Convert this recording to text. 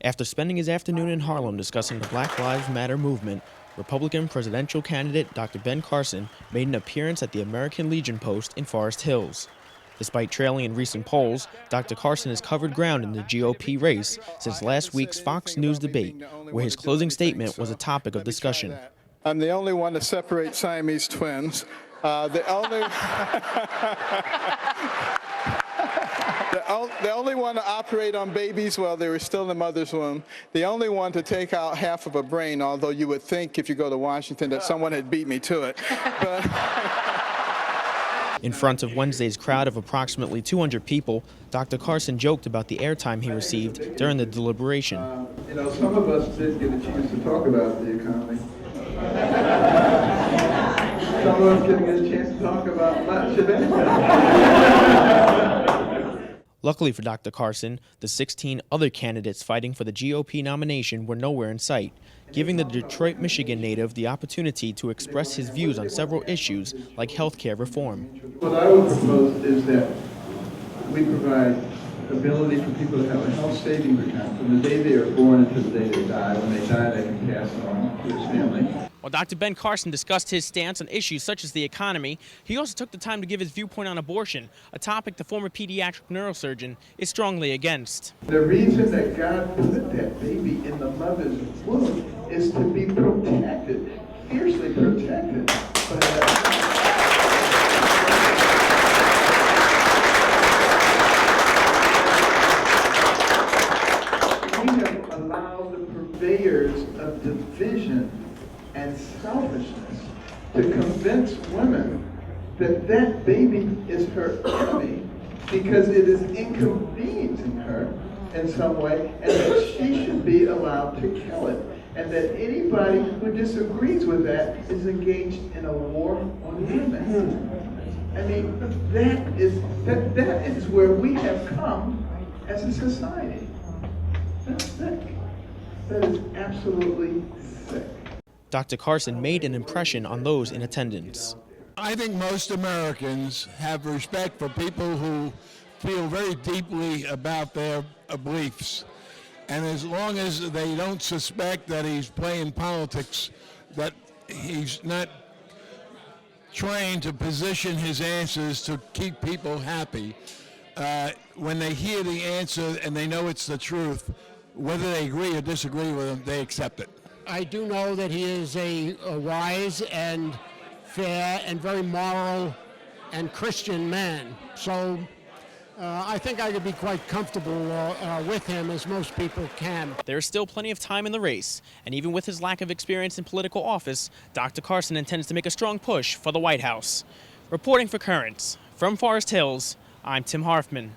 After spending his afternoon in Harlem discussing the Black Lives Matter movement, Republican presidential candidate Dr. Ben Carson made an appearance at the American Legion post in Forest Hills. Despite trailing in recent polls, Dr. Carson has covered ground in the GOP race since last week's Fox News debate, where his closing statement was a topic of discussion. I'm the only one to separate Siamese twins. The only one to operate on babies while they were still in the mother's womb. The only one to take out half of a brain, although you would think if you go to Washington that someone had beat me to it. But in front of Wednesday's crowd of approximately 200 people, Dr. Carson joked about the airtime he received during the deliberation. Some of us did get a chance to talk about the economy. Some of us didn't get a chance to talk about much of anything. Luckily for Dr. Carson, the 16 other candidates fighting for the GOP nomination were nowhere in sight, giving the Detroit, Michigan native the opportunity to express his views on several issues like health care reform. What I would propose is that we provide ability for people to have a health savings account from the day they are born until the day they die. When they die, they can pass it on to his family. While Dr. Ben Carson discussed his stance on issues such as the economy, he also took the time to give his viewpoint on abortion, a topic the former pediatric neurosurgeon is strongly against. The reason that God put that baby in the mother's womb is to be protected, fiercely protected. We have allowed the purveyors of division and selfishness to convince women that that baby is her enemy because it is inconveniencing her in some way, and that she should be allowed to kill it, and that anybody who disagrees with that is engaged in a war on women. I mean, that is where we have come as a society. That's sick. That is absolutely sick. Dr. Carson made an impression on those in attendance. I think most Americans have respect for people who feel very deeply about their beliefs. And as long as they don't suspect that he's playing politics, that he's not trying to position his answers to keep people happy, when they hear the answer and they know it's the truth, whether they agree or disagree with him, they accept it. I do know that he is a wise and fair and very moral and Christian man. So I think I could be quite comfortable with him, as most people can. There is still plenty of time in the race, and even with his lack of experience in political office, Dr. Carson intends to make a strong push for the White House. Reporting for Currents, from Forest Hills, I'm Tim Harfmann.